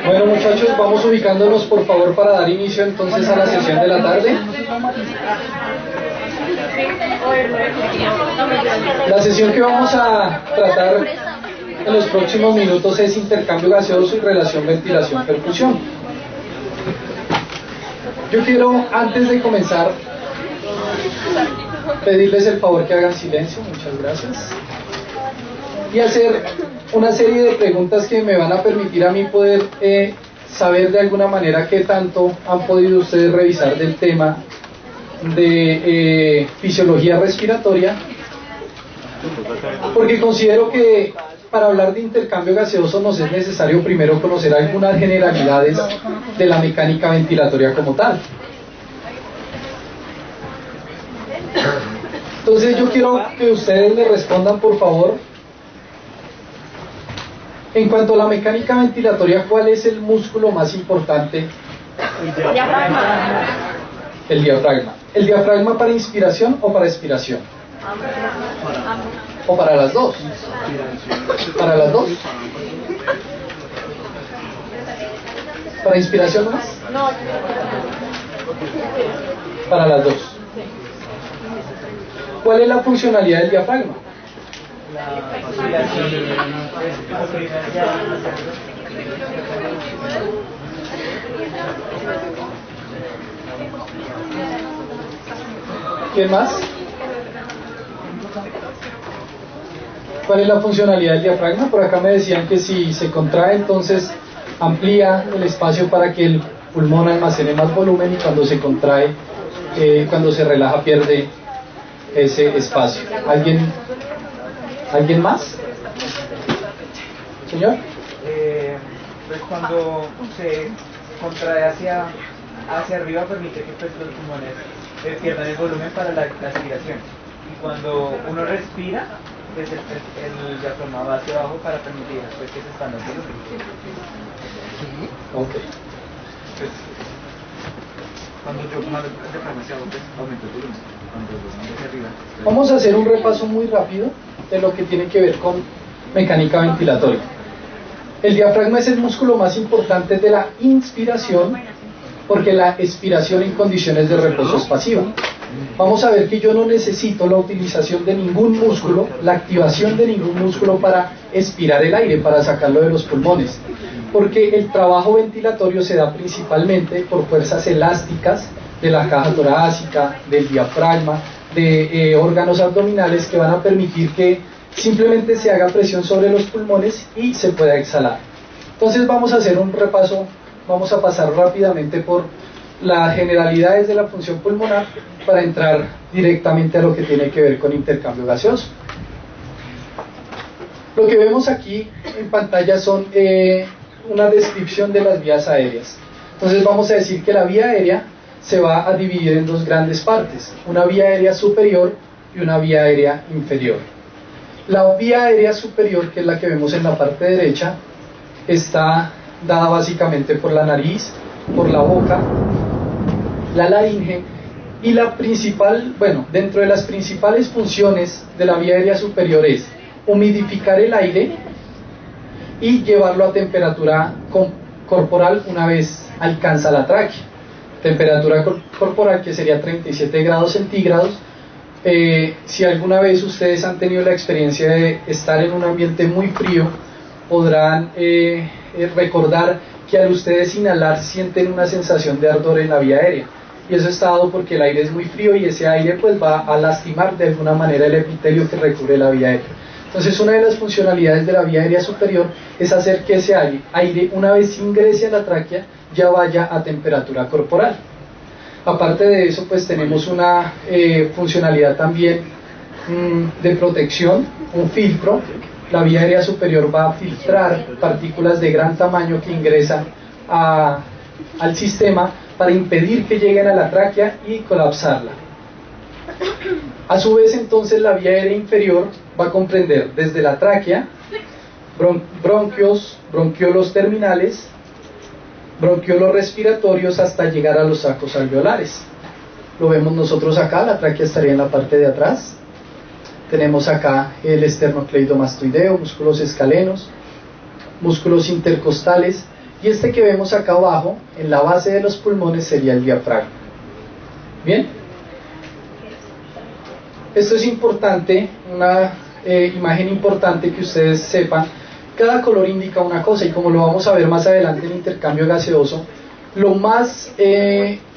Bueno, muchachos, vamos ubicándonos por favor para dar inicio entonces a la sesión de la tarde. La sesión que vamos a tratar en los próximos minutos es intercambio gaseoso y relación ventilación-perfusión. Yo quiero, antes de comenzar, pedirles el favor que hagan silencio, muchas gracias, y hacer una serie de preguntas que me van a permitir a mí poder saber de alguna manera qué tanto han podido ustedes revisar del tema de fisiología respiratoria, porque considero que para hablar de intercambio gaseoso nos es necesario primero conocer algunas generalidades de la mecánica ventilatoria como tal. Entonces yo quiero que ustedes me respondan por favor, en cuanto a la mecánica ventilatoria, ¿cuál es el músculo más importante? El diafragma. El diafragma. ¿El diafragma para inspiración o para expiración? ¿O para las dos? ¿Para las dos? ¿Para inspiración más? No. Para las dos. ¿Cuál es la funcionalidad del diafragma? ¿Quién más? ¿Cuál es la funcionalidad del diafragma? Por acá me decían que si se contrae, entonces amplía el espacio para que el pulmón almacene más volumen, y cuando se contrae, cuando se relaja, pierde ese espacio. ¿Alguien más? ¿Señor? Pues cuando se contrae hacia arriba permite que pues, los pulmones pierdan el volumen para la aspiración, y cuando uno respira pues el diafragma va hacia abajo para permitir pues, que se expanda el volumen. Ok. Pues, cuando yo mando el diafragma hacia abajo pues aumenta el volumen, cuando lo mando hacia arriba pues... Vamos a hacer un repaso muy rápido de lo que tiene que ver con mecánica ventilatoria. El diafragma es el músculo más importante de la inspiración, porque la expiración en condiciones de reposo es pasiva. Vamos a ver que yo no necesito la utilización de ningún músculo, la activación de ningún músculo para expirar el aire, para sacarlo de los pulmones, porque el trabajo ventilatorio se da principalmente por fuerzas elásticas de la caja torácica, del diafragma, de órganos abdominales, que van a permitir que simplemente se haga presión sobre los pulmones y se pueda exhalar. Entonces vamos a hacer un repaso, vamos a pasar rápidamente por las generalidades de la función pulmonar para entrar directamente a lo que tiene que ver con intercambio gaseoso. Lo que vemos aquí en pantalla son una descripción de las vías aéreas. Entonces vamos a decir que la vía aérea se va a dividir en dos grandes partes, una vía aérea superior y una vía aérea inferior. La vía aérea superior, que es la que vemos en la parte derecha, está dada básicamente por la nariz, por la boca, la laringe, y la principal, bueno, dentro de las principales funciones de la vía aérea superior es humidificar el aire y llevarlo a temperatura corporal una vez alcanza la tráquea. Temperatura corporal que sería 37 grados centígrados. Si alguna vez ustedes han tenido la experiencia de estar en un ambiente muy frío, podrán recordar que al ustedes inhalar sienten una sensación de ardor en la vía aérea, y eso está dado porque el aire es muy frío y ese aire pues va a lastimar de alguna manera el epitelio que recubre la vía aérea. Entonces una de las funcionalidades de la vía aérea superior es hacer que ese aire, una vez ingrese a la tráquea, ya vaya a temperatura corporal. Aparte de eso, pues tenemos una funcionalidad también de protección, un filtro. La vía aérea superior va a filtrar partículas de gran tamaño que ingresan al sistema para impedir que lleguen a la tráquea y colapsarla. A su vez, entonces, la vía aérea inferior va a comprender desde la tráquea, bronquiolos terminales, bronquiolos respiratorios, hasta llegar a los sacos alveolares. Lo vemos nosotros acá, la tráquea estaría en la parte de atrás. Tenemos acá el esternocleidomastoideo, músculos escalenos, músculos intercostales y este que vemos acá abajo, en la base de los pulmones, sería el diafragma. ¿Bien? Esto es importante, una imagen importante que ustedes sepan. Cada color indica una cosa, y como lo vamos a ver más adelante en el intercambio gaseoso, lo más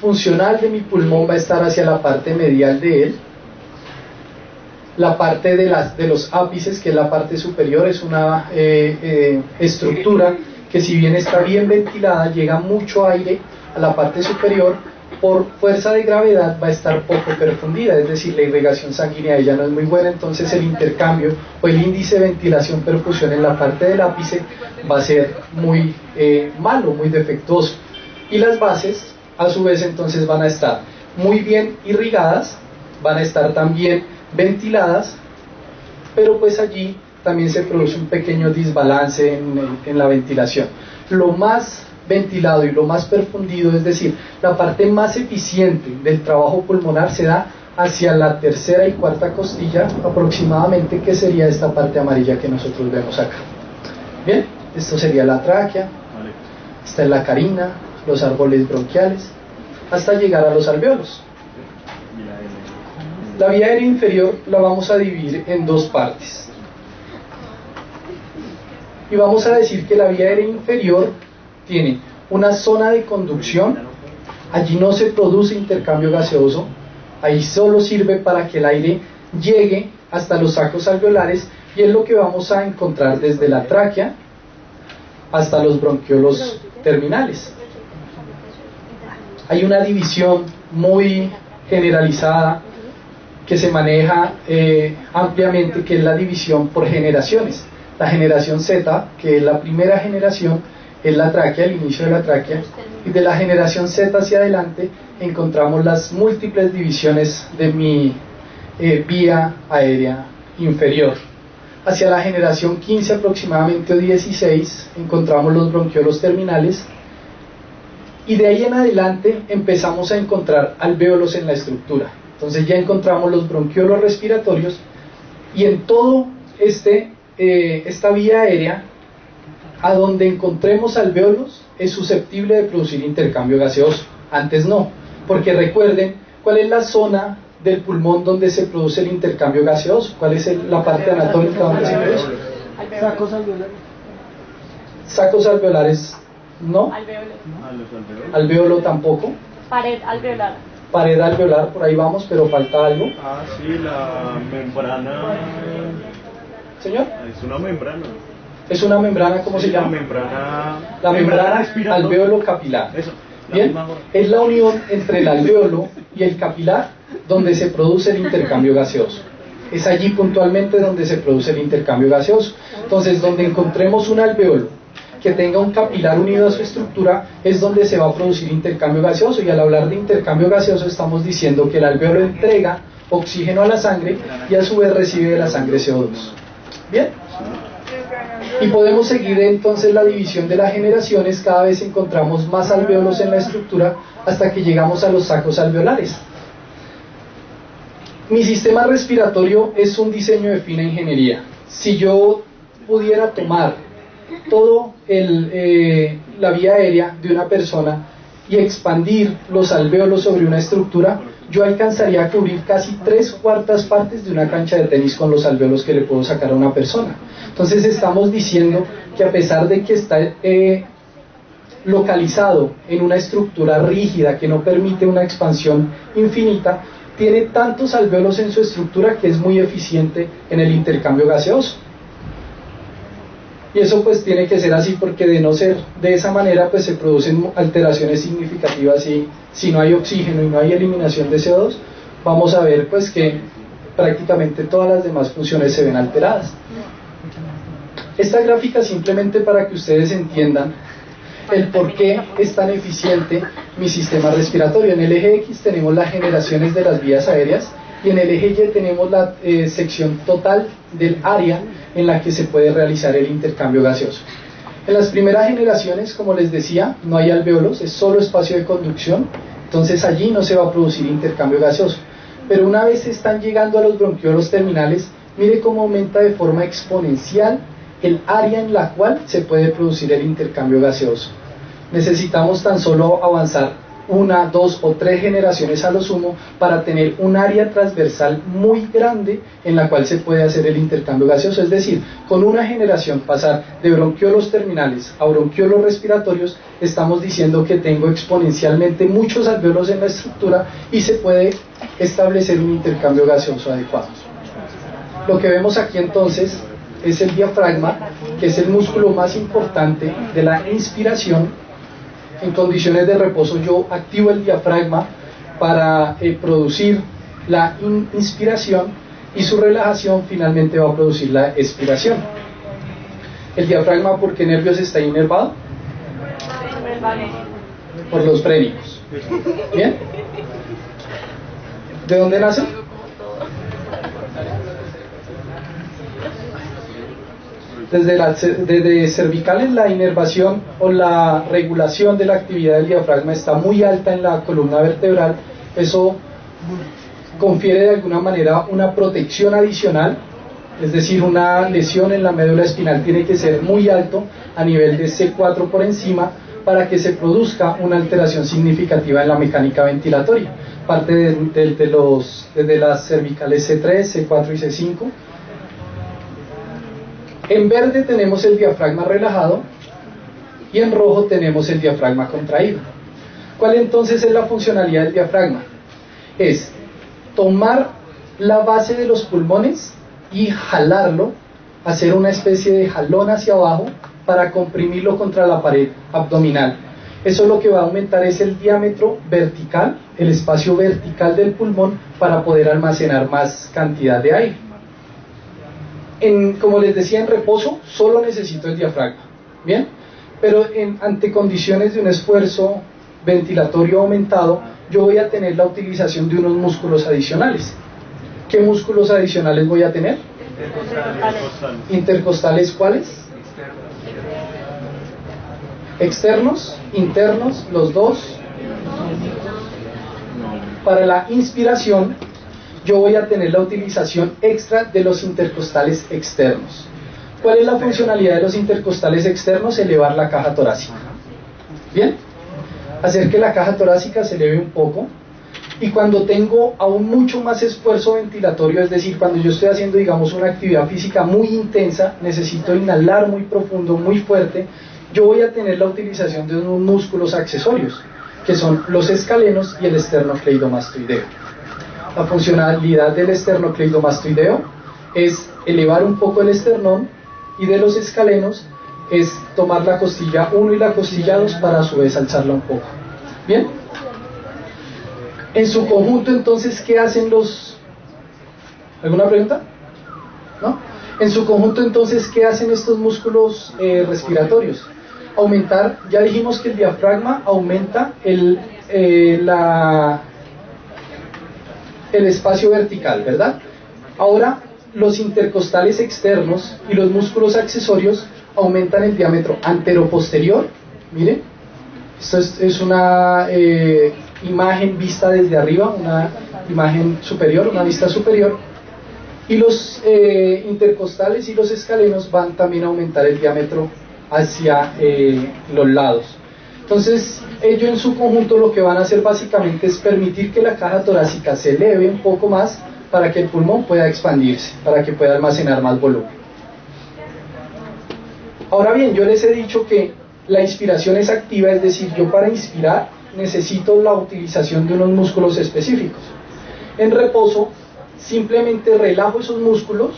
funcional de mi pulmón va a estar hacia la parte medial de él. La parte de los ápices, que es la parte superior, es una estructura que, si bien está bien ventilada, llega mucho aire a la parte superior. Por fuerza de gravedad va a estar poco perfundida, es decir, la irrigación sanguínea de ella no es muy buena, entonces el intercambio o el índice de ventilación-perfusión en la parte del ápice va a ser muy malo, muy defectuoso. Y las bases, a su vez, entonces van a estar muy bien irrigadas, van a estar también ventiladas, pero pues allí también se produce un pequeño desbalance en la ventilación. Lo más ventilado y lo más perfundido, es decir, la parte más eficiente del trabajo pulmonar, se da hacia la tercera y cuarta costilla aproximadamente, que sería esta parte amarilla que nosotros vemos acá. Bien, esto sería la tráquea, esta es la carina, los árboles bronquiales, hasta llegar a los alvéolos. La vía aérea inferior la vamos a dividir en dos partes, y vamos a decir que la vía aérea inferior tiene una zona de conducción. Allí no se produce intercambio gaseoso, ahí solo sirve para que el aire llegue hasta los sacos alveolares, y es lo que vamos a encontrar desde la tráquea hasta los bronquiolos terminales. Hay una división muy generalizada que se maneja ampliamente, que es la división por generaciones. La generación Z, que es la primera generación, es la tráquea, el inicio de la tráquea, y de la generación Z hacia adelante encontramos las múltiples divisiones de mi vía aérea inferior. Hacia la generación 15 aproximadamente, o 16, encontramos los bronquiolos terminales, y de ahí en adelante empezamos a encontrar alvéolos en la estructura. Entonces ya encontramos los bronquiolos respiratorios, y en todo esta vía aérea, a donde encontremos alvéolos, es susceptible de producir intercambio gaseoso. Antes no, porque recuerden, ¿cuál es la zona del pulmón donde se produce el intercambio gaseoso? ¿Cuál es la parte anatómica donde se produce? Sacos alveolares. Sacos alveolares, ¿no? Alvéolo tampoco. Pared alveolar. Pared alveolar, por ahí vamos, pero falta algo. Ah, sí, la membrana. ¿Señor? Es una membrana. Es una membrana, ¿cómo se llama? La membrana alvéolo capilar. Eso. Bien, es la unión entre el alvéolo y el capilar donde se produce el intercambio gaseoso. Es allí puntualmente donde se produce el intercambio gaseoso. Entonces, donde encontremos un alvéolo que tenga un capilar unido a su estructura, es donde se va a producir intercambio gaseoso. Y al hablar de intercambio gaseoso, estamos diciendo que el alvéolo entrega oxígeno a la sangre y a su vez recibe de la sangre CO2. Bien, y podemos seguir entonces la división de las generaciones. Cada vez encontramos más alvéolos en la estructura hasta que llegamos a los sacos alveolares. Mi sistema respiratorio es un diseño de fina ingeniería. Si yo pudiera tomar todo la vía aérea de una persona y expandir los alvéolos sobre una estructura, yo alcanzaría a cubrir casi 3/4 partes de una cancha de tenis con los alvéolos que le puedo sacar a una persona. Entonces estamos diciendo que, a pesar de que está localizado en una estructura rígida que no permite una expansión infinita, tiene tantos alvéolos en su estructura que es muy eficiente en el intercambio gaseoso. Y eso pues tiene que ser así, porque de no ser de esa manera pues se producen alteraciones significativas, y si no hay oxígeno y no hay eliminación de CO2, vamos a ver pues que prácticamente todas las demás funciones se ven alteradas. Esta gráfica simplemente para que ustedes entiendan el por qué es tan eficiente mi sistema respiratorio. En el eje X tenemos las generaciones de las vías aéreas, y en el eje Y tenemos la sección total del área en la que se puede realizar el intercambio gaseoso. En las primeras generaciones, como les decía, no hay alvéolos, es solo espacio de conducción, entonces allí no se va a producir intercambio gaseoso. Pero una vez están llegando a los bronquiolos terminales, mire cómo aumenta de forma exponencial el área en la cual se puede producir el intercambio gaseoso. Necesitamos tan solo avanzar 1, 2 o 3 generaciones a lo sumo para tener un área transversal muy grande en la cual se puede hacer el intercambio gaseoso. Es decir, con una generación pasar de bronquiolos terminales a bronquiolos respiratorios, estamos diciendo que tengo exponencialmente muchos alvéolos en la estructura y se puede establecer un intercambio gaseoso adecuado. Lo que vemos aquí entonces es el diafragma, que es el músculo más importante de la inspiración. En condiciones de reposo yo activo el diafragma para producir la inspiración, y su relajación finalmente va a producir la expiración. El diafragma, ¿por qué nervios está inervado? Por los frénicos. ¿Bien? ¿De dónde nace? Desde cervicales, la inervación o la regulación de la actividad del diafragma está muy alta en la columna vertebral. Eso confiere de alguna manera una protección adicional, es decir, una lesión en la médula espinal tiene que ser muy alto, a nivel de C4 por encima, para que se produzca una alteración significativa en la mecánica ventilatoria. Parte de las cervicales C3, C4 y C5. En verde tenemos el diafragma relajado y en rojo tenemos el diafragma contraído. ¿Cuál entonces es la funcionalidad del diafragma? Es tomar la base de los pulmones y jalarlo, hacer una especie de jalón hacia abajo para comprimirlo contra la pared abdominal. Eso lo que va a aumentar es el diámetro vertical, el espacio vertical del pulmón, para poder almacenar más cantidad de aire. Como les decía, en reposo solo necesito el diafragma, ¿bien? Pero ante condiciones de un esfuerzo ventilatorio aumentado, yo voy a tener la utilización de unos músculos adicionales. ¿Qué músculos adicionales voy a tener? Intercostales, ¿cuáles? Externos, internos, los dos. Para la inspiración, yo voy a tener la utilización extra de los intercostales externos. ¿Cuál es la funcionalidad de los intercostales externos? Elevar la caja torácica. ¿Bien? Hacer que la caja torácica se eleve un poco. Y cuando tengo aún mucho más esfuerzo ventilatorio, es decir, cuando yo estoy haciendo, digamos, una actividad física muy intensa, necesito inhalar muy profundo, muy fuerte, yo voy a tener la utilización de unos músculos accesorios, que son los escalenos y el esternocleidomastoideo. La funcionalidad del esternocleidomastoideo es elevar un poco el esternón, y de los escalenos es tomar la costilla 1 y la costilla 2 para a su vez alzarla un poco. ¿Bien? En su conjunto, entonces, ¿qué hacen los...? ¿Alguna pregunta? ¿No? En su conjunto, entonces, ¿qué hacen estos músculos respiratorios? Aumentar, ya dijimos que el diafragma aumenta el espacio vertical, ¿verdad? Ahora, los intercostales externos y los músculos accesorios aumentan el diámetro anteroposterior. Miren, esto es una imagen vista desde arriba, una imagen superior, una vista superior. Y los intercostales y los escalenos van también a aumentar el diámetro hacia los lados. Entonces, ellos en su conjunto lo que van a hacer básicamente es permitir que la caja torácica se eleve un poco más para que el pulmón pueda expandirse, para que pueda almacenar más volumen. Ahora bien, yo les he dicho que la inspiración es activa, es decir, yo para inspirar necesito la utilización de unos músculos específicos. En reposo, simplemente relajo esos músculos,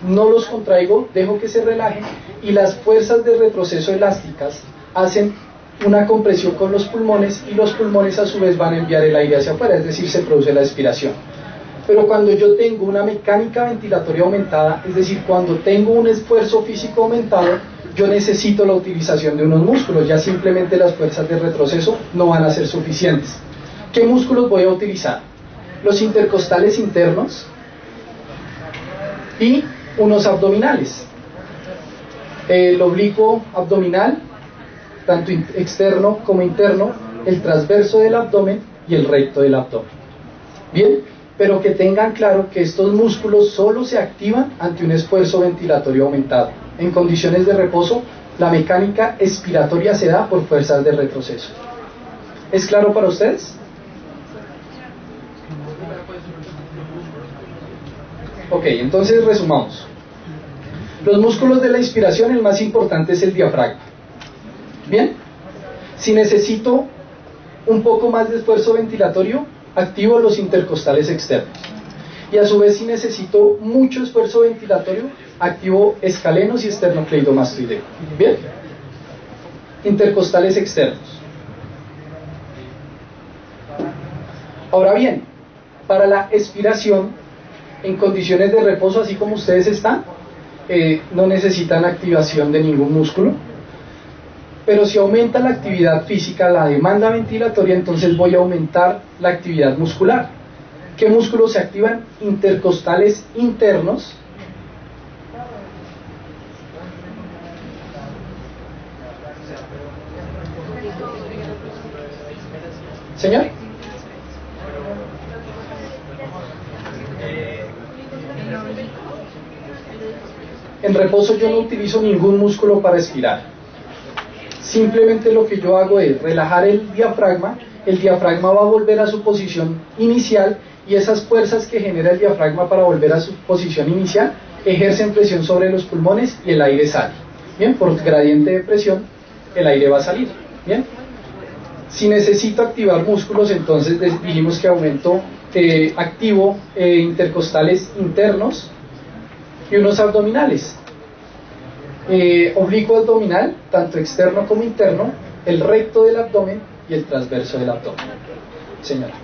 no los contraigo, dejo que se relajen, y las fuerzas de retroceso elásticas hacen una compresión con los pulmones, y los pulmones a su vez van a enviar el aire hacia afuera, es decir, se produce la expiración. Pero cuando yo tengo una mecánica ventilatoria aumentada, es decir, cuando tengo un esfuerzo físico aumentado, yo necesito la utilización de unos músculos, ya simplemente las fuerzas de retroceso no van a ser suficientes. ¿Qué músculos voy a utilizar? Los intercostales internos y unos abdominales. El oblicuo abdominal, tanto externo como interno, el transverso del abdomen y el recto del abdomen. Bien, pero que tengan claro que estos músculos solo se activan ante un esfuerzo ventilatorio aumentado. En condiciones de reposo La mecánica expiratoria se da por fuerzas de retroceso. ¿Es claro para ustedes? Ok, entonces resumamos. Los músculos de la inspiración, el más importante es el diafragma. Bien, si necesito un poco más de esfuerzo ventilatorio, activo los intercostales externos. Y a su vez, si necesito mucho esfuerzo ventilatorio, activo escalenos y esternocleidomastoideo. Bien, intercostales externos. Ahora bien, para la expiración, en condiciones de reposo, así como ustedes están, no necesitan activación de ningún músculo. Pero si aumenta la actividad física, la demanda ventilatoria, entonces voy a aumentar la actividad muscular. ¿Qué músculos se activan? Intercostales internos. ¿Señor? En reposo yo no utilizo ningún músculo para expirar. Simplemente lo que yo hago es relajar el diafragma va a volver a su posición inicial y esas fuerzas que genera el diafragma para volver a su posición inicial ejercen presión sobre los pulmones y el aire sale. Bien, por gradiente de presión el aire va a salir. Bien, si necesito activar músculos, entonces dijimos que activo intercostales internos y unos abdominales. Oblicuo abdominal, tanto externo como interno, el recto del abdomen y el transverso del abdomen. Señora.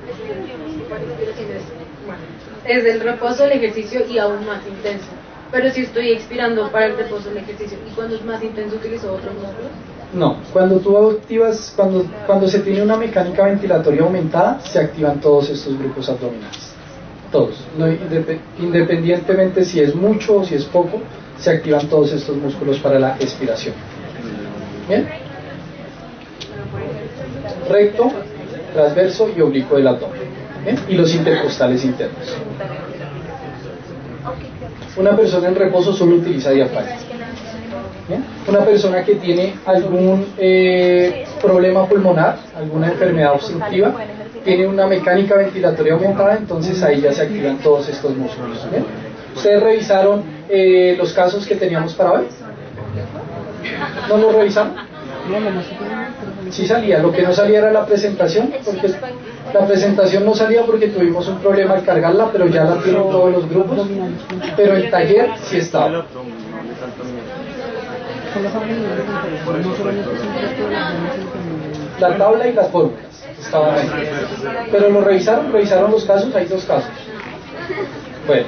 Es del reposo el ejercicio y aún más intenso. Pero si estoy expirando para el reposo el ejercicio y cuando es más intenso utilizo otros músculos. No, cuando tú activas, cuando se tiene una mecánica ventilatoria aumentada, se activan todos estos grupos abdominales. Todos, no, independientemente si es mucho o si es poco, se activan todos estos músculos para la expiración. ¿Bien? Recto, transverso y oblicuo del abdomen. ¿Bien? Y los intercostales internos. Una persona en reposo solo utiliza diafragma. ¿Bien? Una persona que tiene algún problema pulmonar, alguna enfermedad obstructiva, tiene una mecánica ventilatoria aumentada, entonces ahí ya se activan todos estos músculos. ¿Bien? ¿Ustedes revisaron los casos que teníamos para hoy? ¿No los revisaron? Sí salía, lo que no salía era la presentación, porque la presentación no salía porque tuvimos un problema al cargarla, pero ya la tienen todos los grupos, pero el taller sí estaba. La tabla y las fórmulas estaban ahí. Pero lo revisaron los casos, hay 2 casos. Bueno,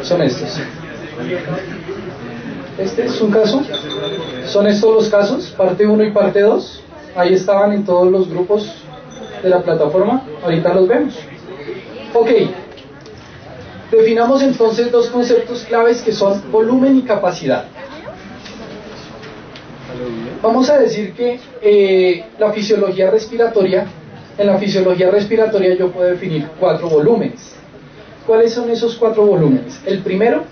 son estos. Este es un caso. Son estos los casos, parte 1 y parte 2. Ahí estaban en todos los grupos de la plataforma. Ahorita los vemos. Ok. Definamos entonces 2 conceptos claves que son volumen y capacidad. Vamos a decir que la fisiología respiratoria, en la fisiología respiratoria yo puedo definir 4 volúmenes. ¿Cuáles son esos 4 volúmenes? El primero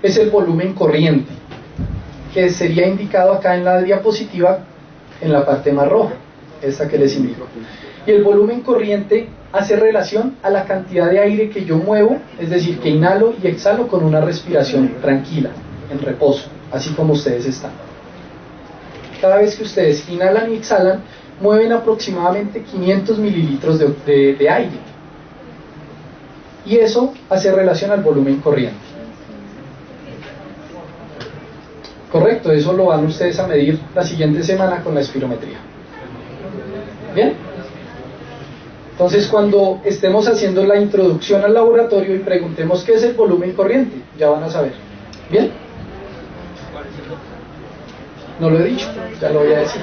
es el volumen corriente, que sería indicado acá en la diapositiva en la parte más roja, esta que les indico. Y el volumen corriente hace relación a la cantidad de aire que yo muevo, es decir, que inhalo y exhalo con una respiración tranquila, en reposo, así como ustedes están. Cada vez que ustedes inhalan y exhalan, mueven aproximadamente 500 mililitros de aire. Y eso hace relación al volumen corriente. Correcto, eso lo van ustedes a medir la siguiente semana con la espirometría. ¿Bien? Entonces, cuando estemos haciendo la introducción al laboratorio y preguntemos qué es el volumen corriente, ya van a saber. ¿Bien? No lo he dicho, ya lo voy a decir.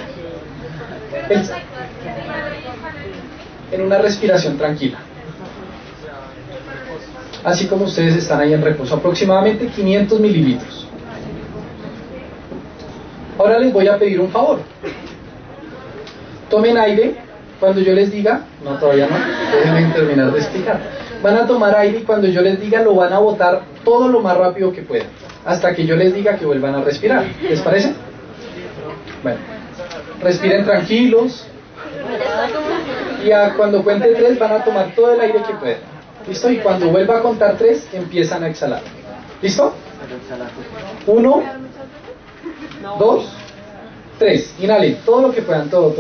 En una respiración tranquila. Así como ustedes están ahí en reposo, aproximadamente 500 mililitros. Ahora les voy a pedir un favor. Tomen aire cuando yo les diga, no, todavía no, déjenme terminar de explicar. Van a tomar aire y cuando yo les diga lo van a botar todo lo más rápido que puedan, hasta que yo les diga que vuelvan a respirar. ¿Les parece? Bueno, respiren tranquilos. Y cuando cuente 3 van a tomar todo el aire que puedan. ¿Listo? Y cuando vuelva a contar 3 empiezan a exhalar. ¿Listo? 1, 2, 3. Inhalen todo lo que puedan. Todo.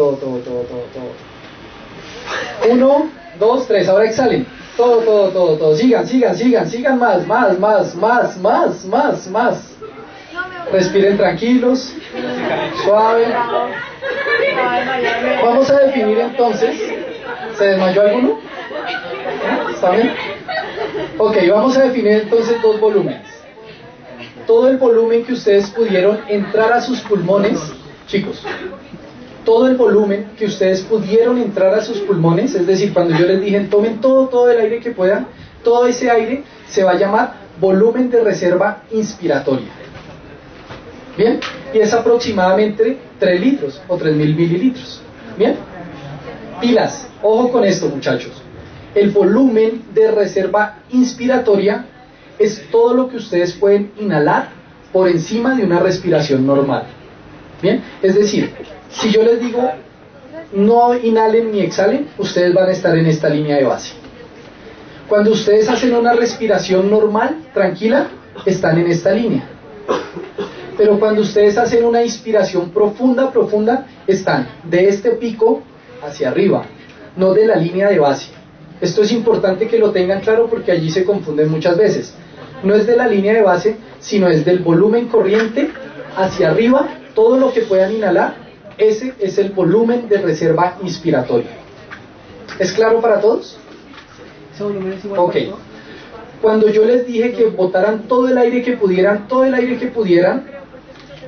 1, 2, 3. Ahora exhalen. Todo. Sigan. Más. Respiren tranquilos. Suave. Vamos a definir entonces. ¿Se desmayó alguno? ¿Está bien? Ok, vamos a definir entonces 2 volúmenes. Todo el volumen que ustedes pudieron entrar a sus pulmones, chicos, todo el volumen que ustedes pudieron entrar a sus pulmones, es decir, cuando yo les dije tomen todo el aire que puedan, todo ese aire se va a llamar volumen de reserva inspiratoria. Bien, y es aproximadamente 3 litros o 3.000 mililitros. Bien, pilas, ojo con esto, muchachos. El volumen de reserva inspiratoria es todo lo que ustedes pueden inhalar por encima de una respiración normal. Bien, es decir, si yo les digo no inhalen ni exhalen, ustedes van a estar en esta línea de base. Cuando ustedes hacen una respiración normal, tranquila, están en esta línea. Pero cuando ustedes hacen una inspiración profunda, están de este pico hacia arriba, no de la línea de base. Esto es importante que lo tengan claro porque allí se confunden muchas veces. No es de la línea de base, sino es del volumen corriente hacia arriba, todo lo que puedan inhalar, ese es el volumen de reserva inspiratoria. ¿Es claro para todos? Ese volumen es igual. Ok. Cuando yo les dije que botaran todo el aire que pudieran,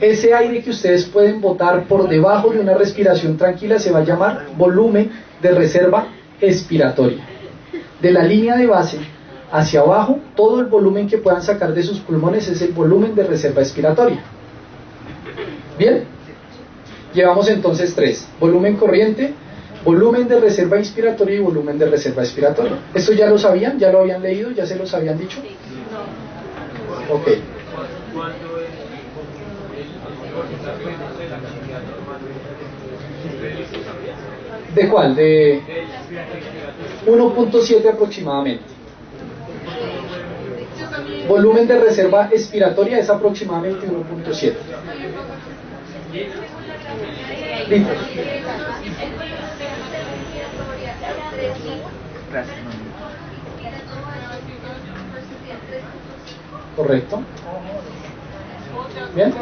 ese aire que ustedes pueden botar por debajo de una respiración tranquila se va a llamar volumen de reserva expiratoria. De la línea de base hacia abajo, todo el volumen que puedan sacar de sus pulmones es el volumen de reserva expiratoria. Bien, llevamos entonces 3: volumen corriente, volumen de reserva inspiratoria y volumen de reserva expiratoria. ¿Esto ya lo sabían? ¿Ya lo habían leído? ¿Ya se los habían dicho? Ok. ¿De cuál? De 1.7 aproximadamente. Volumen de reserva expiratoria es aproximadamente 1.7 litros. Correcto. Bien.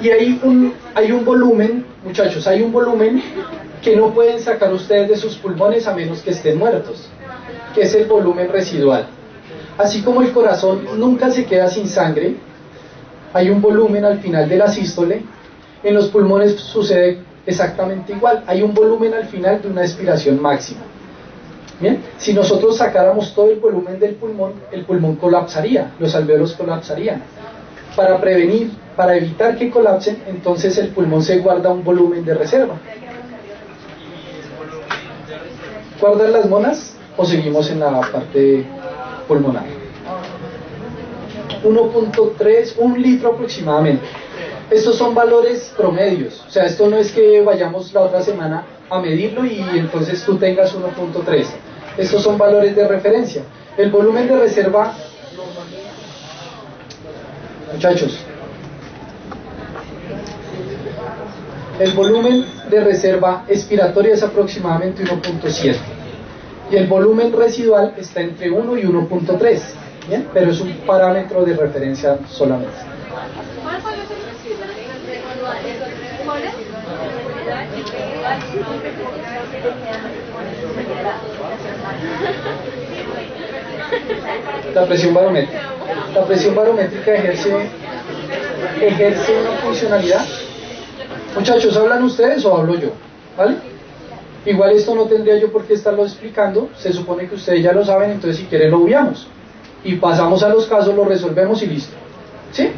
Y hay un volumen, muchachos, hay un volumen que no pueden sacar ustedes de sus pulmones a menos que estén muertos, que es el volumen residual. Así como el corazón nunca se queda sin sangre, hay un volumen al final de la sístole. En los pulmones sucede exactamente igual, hay un volumen al final de una expiración máxima. Bien, si nosotros sacáramos todo el volumen del pulmón, el pulmón colapsaría, los alvéolos colapsarían. Para prevenir, para evitar que colapsen, entonces el pulmón se guarda un volumen de reserva. ¿Guardan las monas o seguimos en la parte pulmonar? 1.3, 1 litro aproximadamente. Estos son valores promedios, o sea, esto no es que vayamos la otra semana a medirlo y entonces tú tengas 1.3. Estos son valores de referencia. El volumen de reserva, muchachos, el volumen de reserva expiratoria es aproximadamente 1.7 y el volumen residual está entre 1 y 1.3, ¿bien? Pero es un parámetro de referencia solamente. La presión barométrica. La presión barométrica ejerce una funcionalidad. Muchachos, ¿hablan ustedes o hablo yo? ¿Vale? Igual esto no tendría yo por qué estarlo explicando. Se supone que ustedes ya lo saben, entonces si quieren lo obviamos. Y pasamos a los casos, lo resolvemos y listo. ¿Sí?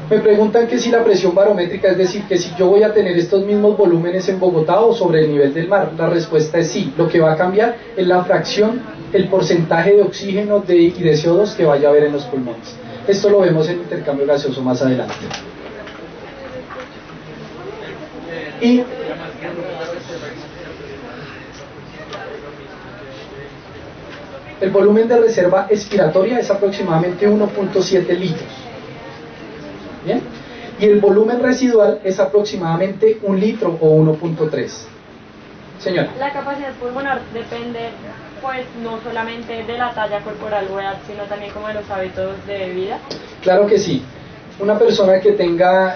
Me preguntan que si la presión barométrica, es decir, que si yo voy a tener estos mismos volúmenes en Bogotá o sobre el nivel del mar. La respuesta es sí. Lo que va a cambiar es la fracción, el porcentaje de oxígeno y de CO2 que vaya a haber en los pulmones. Esto lo vemos en intercambio gaseoso más adelante. Y el volumen de reserva expiratoria es aproximadamente 1.7 litros. ¿Bien? Y el volumen residual es aproximadamente 1 litro o 1.3. Señora. La capacidad pulmonar depende, pues, no solamente de la talla corporal o edad, sino también como de los hábitos de vida. Claro que sí. Una persona que tenga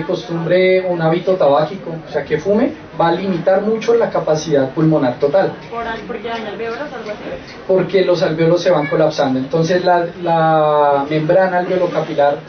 costumbre o un hábito tabáquico, o sea, que fume, va a limitar mucho la capacidad pulmonar total. ¿Porque daña alvéolos o algo así? Porque los alvéolos se van colapsando. Entonces la membrana alveolocapilar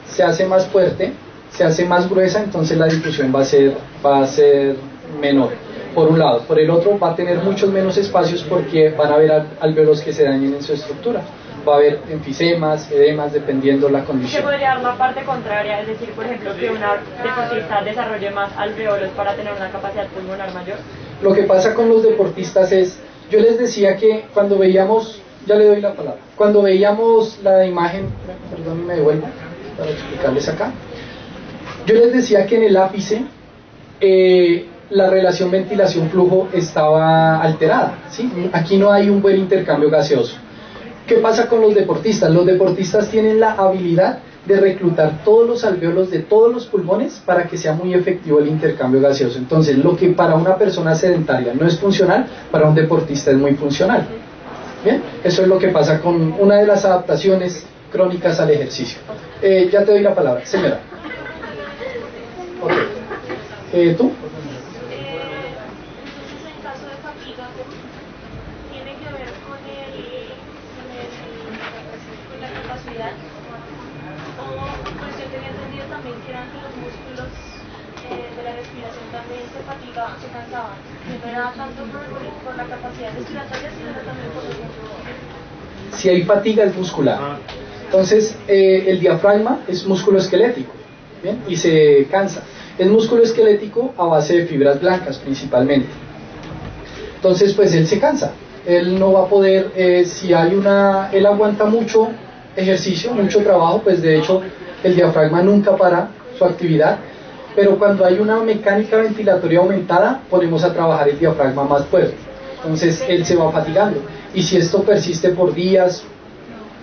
se hace más fuerte, se hace más gruesa, entonces la difusión va a ser menor. Por un lado. Por el otro, va a tener muchos menos espacios porque van a haber alvéolos que se dañen en su estructura. Va a haber enfisemas, edemas, dependiendo la condición. ¿Se podría dar la parte contraria? Es decir, por ejemplo, que una deportista desarrolle más alvéolos para tener una capacidad pulmonar mayor. Lo que pasa con los deportistas es, yo les decía que cuando veíamos, ya le doy la palabra, cuando veíamos la imagen, perdón, me devuelvo para explicarles acá. Yo les decía que en el ápice la relación ventilación-flujo estaba alterada, ¿sí? Aquí no hay un buen intercambio gaseoso. ¿Qué pasa con los deportistas? Los deportistas tienen la habilidad de reclutar todos los alvéolos de todos los pulmones para que sea muy efectivo el intercambio gaseoso. Entonces, lo que para una persona sedentaria no es funcional, para un deportista es muy funcional. Bien, eso es lo que pasa con una de las adaptaciones crónicas al ejercicio. Ya te doy la palabra, señora. Okay. ¿Tú? Se cansaban, no era tanto por la capacidad respiratoria, sino también por los músculos. Si hay fatiga es muscular. Entonces el diafragma es músculo esquelético, ¿bien? Y se cansa. Es músculo esquelético a base de fibras blancas principalmente. Entonces pues él se cansa. Él no va a poder, él aguanta mucho ejercicio, mucho trabajo, pues de hecho el diafragma nunca para su actividad. Pero cuando hay una mecánica ventilatoria aumentada, ponemos a trabajar el diafragma más fuerte. Entonces él se va fatigando. Y si esto persiste por días,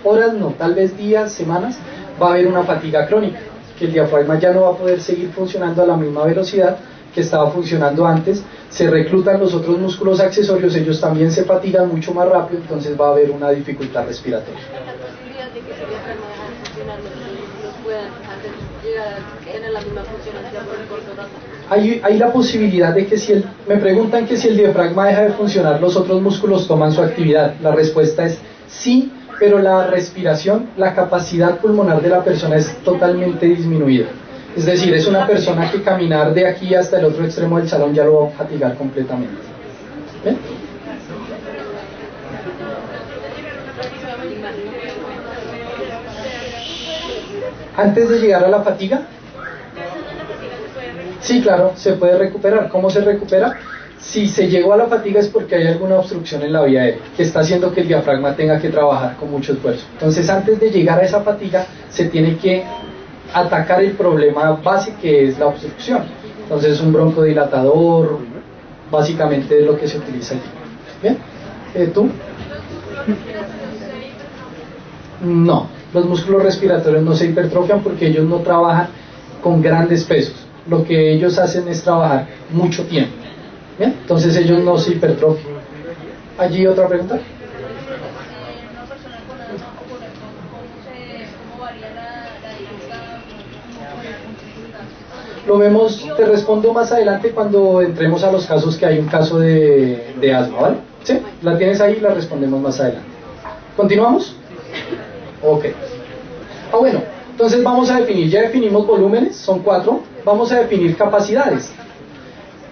horas no, tal vez días, semanas, va a haber una fatiga crónica, que el diafragma ya no va a poder seguir funcionando a la misma velocidad que estaba funcionando antes. Se reclutan los otros músculos accesorios, ellos también se fatigan mucho más rápido, entonces va a haber una dificultad respiratoria. Hay la posibilidad de que me preguntan que si el diafragma deja de funcionar, los otros músculos toman su actividad. La respuesta es sí, pero la respiración, la capacidad pulmonar de la persona es totalmente disminuida. Es decir, es una persona que caminar de aquí hasta el otro extremo del salón ya lo va a fatigar completamente. ¿Ven? Antes de llegar a la fatiga, sí, claro, se puede recuperar. ¿Cómo se recupera? Si se llegó a la fatiga es porque hay alguna obstrucción en la vía aérea que está haciendo que el diafragma tenga que trabajar con mucho esfuerzo. Entonces, antes de llegar a esa fatiga, se tiene que atacar el problema base, que es la obstrucción. Entonces, un broncodilatador, básicamente es lo que se utiliza allí. ¿Bien? ¿Tú? No, los músculos respiratorios no se hipertrofian porque ellos no trabajan con grandes pesos. Lo que ellos hacen es trabajar mucho tiempo. ¿Bien? Entonces ellos no se hipertrofian. ¿Allí otra pregunta? Una persona con asma, ¿cómo varía la dieta? Lo vemos, te respondo más adelante cuando entremos a los casos, que hay un caso de asma, ¿vale? ¿Sí? La tienes ahí y la respondemos más adelante. ¿Continuamos? Ok. Bueno, entonces vamos a definir, ya definimos volúmenes, son 4, vamos a definir capacidades.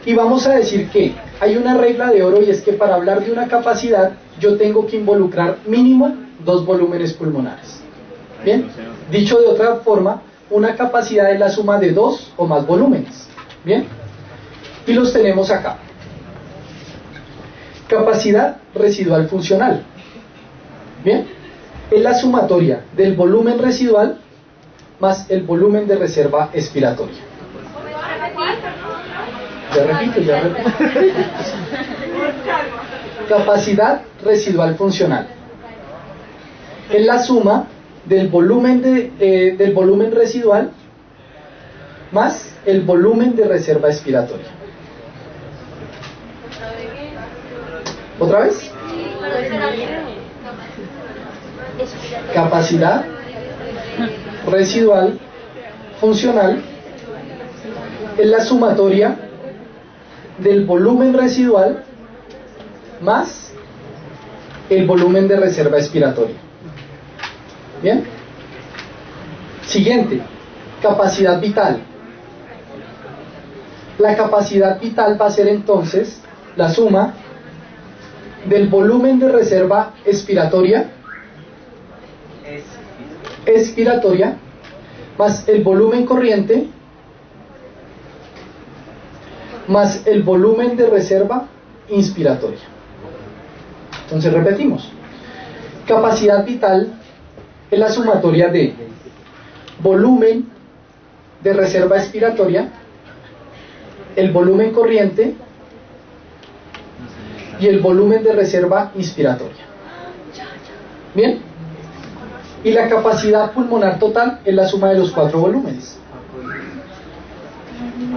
Y vamos a decir que hay una regla de oro, y es que para hablar de una capacidad yo tengo que involucrar mínimo 2 volúmenes pulmonares. Bien, dicho de otra forma, una capacidad es la suma de dos o más volúmenes. ¿Bien? Y los tenemos acá. Capacidad residual funcional. ¿Bien? Es la sumatoria del volumen residual más el volumen de reserva expiratoria. Ya repito. Capacidad residual funcional es la suma del volumen del volumen residual más el volumen de reserva expiratoria. ¿Otra vez? Capacidad residual funcional es la sumatoria del volumen residual más el volumen de reserva expiratoria. ¿Bien? Siguiente, capacidad vital. La capacidad vital va a ser entonces la suma del volumen de reserva expiratoria más el volumen corriente más el volumen de reserva inspiratoria. Entonces repetimos. Capacidad vital es la sumatoria de volumen de reserva expiratoria, el volumen corriente y el volumen de reserva inspiratoria. ¿Bien? Y la capacidad pulmonar total es la suma de los cuatro volúmenes.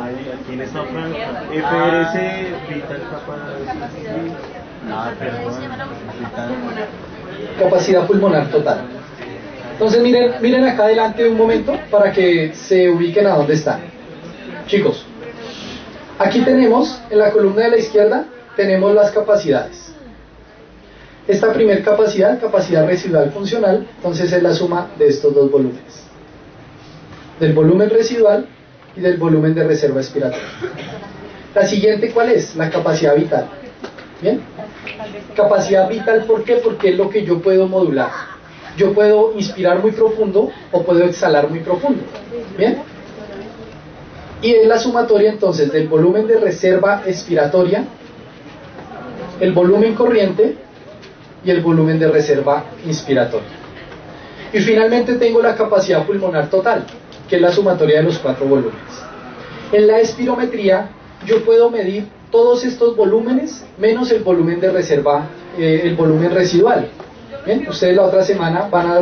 Aquí en esta franja, FRS, vital Capacidad pulmonar total. Entonces miren acá adelante un momento para que se ubiquen a dónde están. Chicos, aquí tenemos, en la columna de la izquierda, tenemos las capacidades. Esta primer capacidad, capacidad residual funcional, entonces es la suma de estos dos volúmenes. Del volumen residual y del volumen de reserva expiratoria. La siguiente, ¿cuál es? La capacidad vital. ¿Bien? Capacidad vital, ¿por qué? Porque es lo que yo puedo modular. Yo puedo inspirar muy profundo o puedo exhalar muy profundo. ¿Bien? Y es la sumatoria entonces del volumen de reserva expiratoria, el volumen corriente y el volumen de reserva inspiratoria. Y finalmente tengo la capacidad pulmonar total, que es la sumatoria de los cuatro volúmenes. En la espirometría yo puedo medir todos estos volúmenes menos el volumen de reserva, el volumen residual. ¿Bien? Ustedes la otra semana van a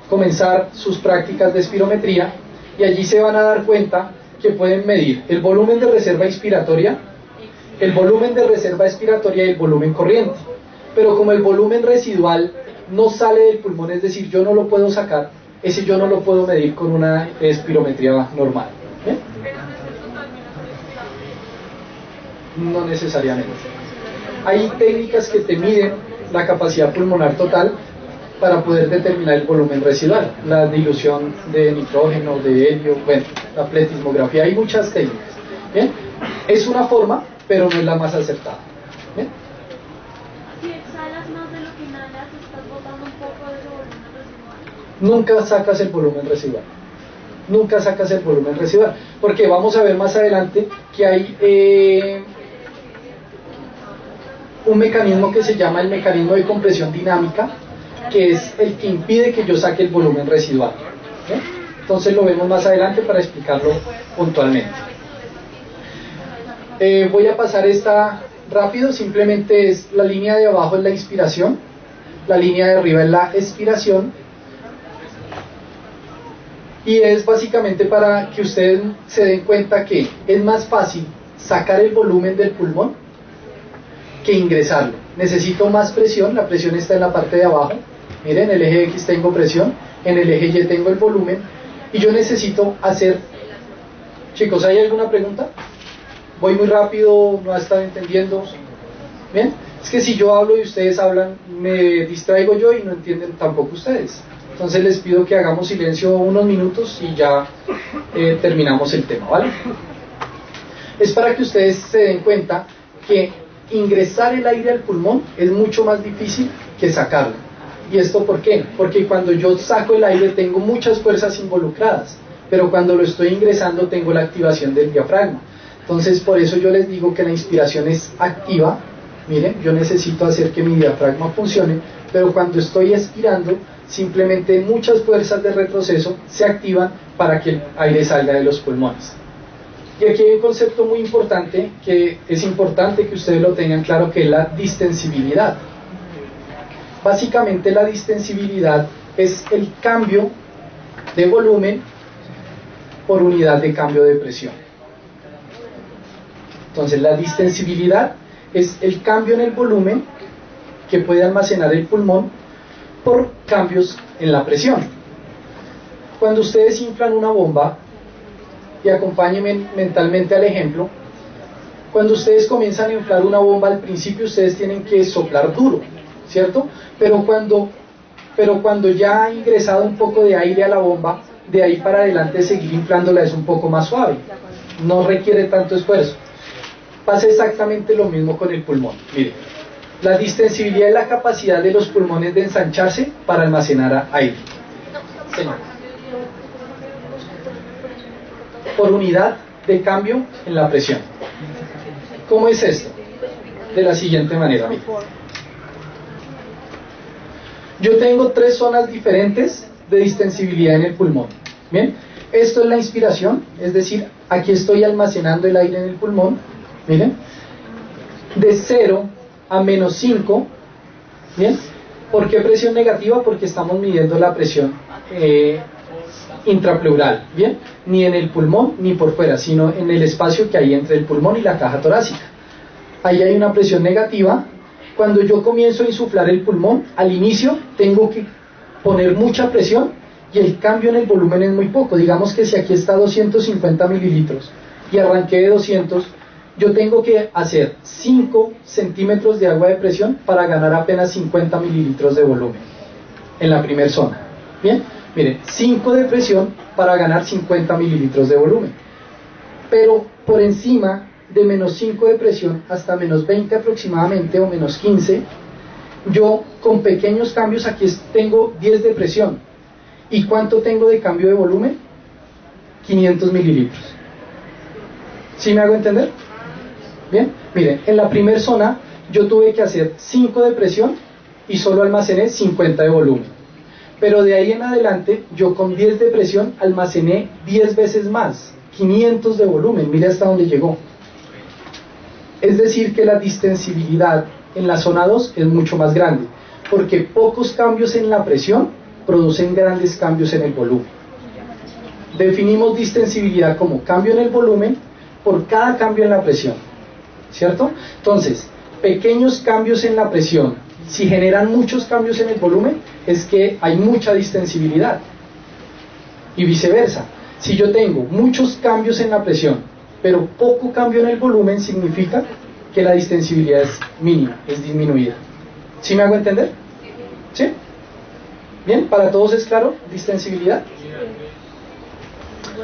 comenzar sus prácticas de espirometría y allí se van a dar cuenta que pueden medir el volumen de reserva inspiratoria, el volumen de reserva expiratoria y el volumen corriente. Pero como el volumen residual no sale del pulmón, es decir, yo no lo puedo sacar, ese yo no lo puedo medir con una espirometría normal. ¿Bien? No necesariamente. Hay técnicas que te miden la capacidad pulmonar total para poder determinar el volumen residual, la dilución de nitrógeno, de helio, bueno, la pletismografía, hay muchas técnicas. ¿Bien? Es una forma, pero no es la más acertada. ¿Bien? Si exhalas más de lo que inhalas, estás botando un poco de ese volumen residual. Nunca sacas el volumen residual. Nunca sacas el volumen residual. Porque vamos a ver más adelante que hay un mecanismo que se llama el mecanismo de compresión dinámica, que es el que impide que yo saque el volumen residual. ¿Bien? Entonces lo vemos más adelante para explicarlo puntualmente. Voy a pasar esta rápido, simplemente es la línea de abajo es la inspiración, la línea de arriba es la expiración, y es básicamente para que ustedes se den cuenta que es más fácil sacar el volumen del pulmón que ingresarlo. Necesito más presión, la presión está en la parte de abajo, miren, en el eje X tengo presión, en el eje Y tengo el volumen, y yo necesito hacer... Chicos, ¿hay alguna pregunta? ¿Voy muy rápido? ¿No están entendiendo? ¿Bien? Es que si yo hablo y ustedes hablan, me distraigo yo y no entienden tampoco ustedes. Entonces les pido que hagamos silencio unos minutos y ya terminamos el tema, ¿vale? Es para que ustedes se den cuenta que ingresar el aire al pulmón es mucho más difícil que sacarlo. ¿Y esto por qué? Porque cuando yo saco el aire tengo muchas fuerzas involucradas. pero cuando lo estoy ingresando tengo la activación del diafragma. Entonces por eso yo les digo que la inspiración es activa. Miren, yo necesito hacer que mi diafragma funcione, pero cuando estoy expirando, simplemente muchas fuerzas de retroceso se activan para que el aire salga de los pulmones. Y aquí hay un concepto muy importante, que es importante que ustedes lo tengan claro, que es la distensibilidad. Básicamente la distensibilidad es el cambio de volumen por unidad de cambio de presión. Entonces la distensibilidad es el cambio en el volumen que puede almacenar el pulmón por cambios en la presión. Cuando ustedes inflan una bomba, y acompáñenme mentalmente al ejemplo, cuando ustedes comienzan a inflar una bomba, al principio ustedes tienen que soplar duro, ¿cierto? Pero cuando ya ha ingresado un poco de aire a la bomba, de ahí para adelante seguir inflándola es un poco más suave, no requiere tanto esfuerzo. Pasa exactamente lo mismo con el pulmón. Miren, la distensibilidad es la capacidad de los pulmones de ensancharse para almacenar aire. Señor. Por unidad de cambio en la presión. ¿Cómo es esto? De la siguiente manera. Miren. Yo tengo 3 zonas diferentes de distensibilidad en el pulmón. Bien, esto es la inspiración, es decir, aquí estoy almacenando el aire en el pulmón. Miren, de 0 a menos 5. Bien, ¿por qué presión negativa? Porque estamos midiendo la presión intrapleural. Bien, ni en el pulmón ni por fuera, sino en el espacio que hay entre el pulmón y la caja torácica. Ahí hay una presión negativa. Cuando yo comienzo a insuflar el pulmón, al inicio tengo que poner mucha presión y el cambio en el volumen es muy poco. Digamos que si aquí está 250 mililitros y arranqué de 200, yo tengo que hacer 5 centímetros de agua de presión para ganar apenas 50 mililitros de volumen en la primera zona. Bien, miren, 5 de presión para ganar 50 mililitros de volumen. Pero por encima de menos 5 de presión hasta menos 20 aproximadamente, o menos 15, yo con pequeños cambios, aquí tengo 10 de presión. ¿Y cuánto tengo de cambio de volumen? 500 mililitros. ¿Sí me hago entender? Bien, miren, en la primera zona yo tuve que hacer 5 de presión y solo almacené 50 de volumen. Pero de ahí en adelante yo con 10 de presión almacené 10 veces más, 500 de volumen. Mire hasta dónde llegó. Es decir que la distensibilidad en la zona 2 es mucho más grande, porque pocos cambios en la presión producen grandes cambios en el volumen. Definimos distensibilidad como cambio en el volumen por cada cambio en la presión, ¿cierto? Entonces, pequeños cambios en la presión, si generan muchos cambios en el volumen, es que hay mucha distensibilidad. Y viceversa, si yo tengo muchos cambios en la presión, pero poco cambio en el volumen, significa que la distensibilidad es mínima, es disminuida. ¿Sí me hago entender? ¿Sí? ¿Bien? ¿Para todos es claro? ¿Distensibilidad?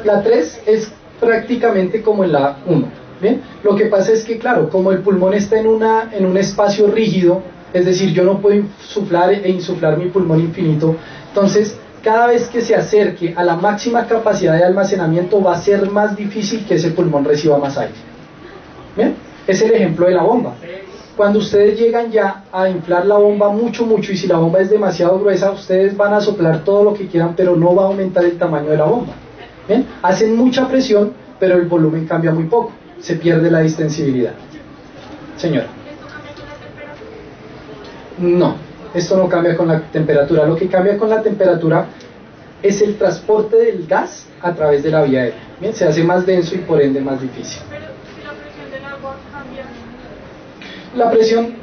La 3 es prácticamente como en la 1. ¿Bien? Lo que pasa es que, claro, como el pulmón está en un espacio rígido, es decir, yo no puedo insuflar e insuflar mi pulmón infinito, entonces cada vez que se acerque a la máxima capacidad de almacenamiento va a ser más difícil que ese pulmón reciba más aire. ¿Bien? Es el ejemplo de la bomba. Cuando ustedes llegan ya a inflar la bomba mucho, y si la bomba es demasiado gruesa, ustedes van a soplar todo lo que quieran, pero no va a aumentar el tamaño de la bomba. ¿Bien? Hacen mucha presión, pero el volumen cambia muy poco, se pierde la distensibilidad. Señora. No, esto no cambia con la temperatura. Lo que cambia con la temperatura es el transporte del gas a través de la vía aérea. ¿Bien? Se hace más denso y por ende más difícil. Pero si la presión del agua cambia. La presión,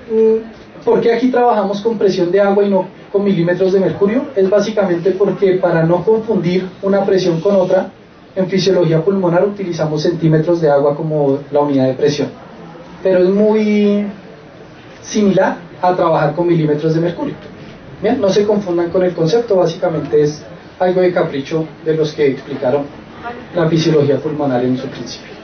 ¿por qué aquí trabajamos con presión de agua y no con milímetros de mercurio? Es básicamente porque para no confundir una presión con otra, en fisiología pulmonar utilizamos centímetros de agua como la unidad de presión. Pero es muy similar a trabajar con milímetros de mercurio. Bien, no se confundan con el concepto, básicamente es algo de capricho de los que explicaron la fisiología pulmonar en su principio.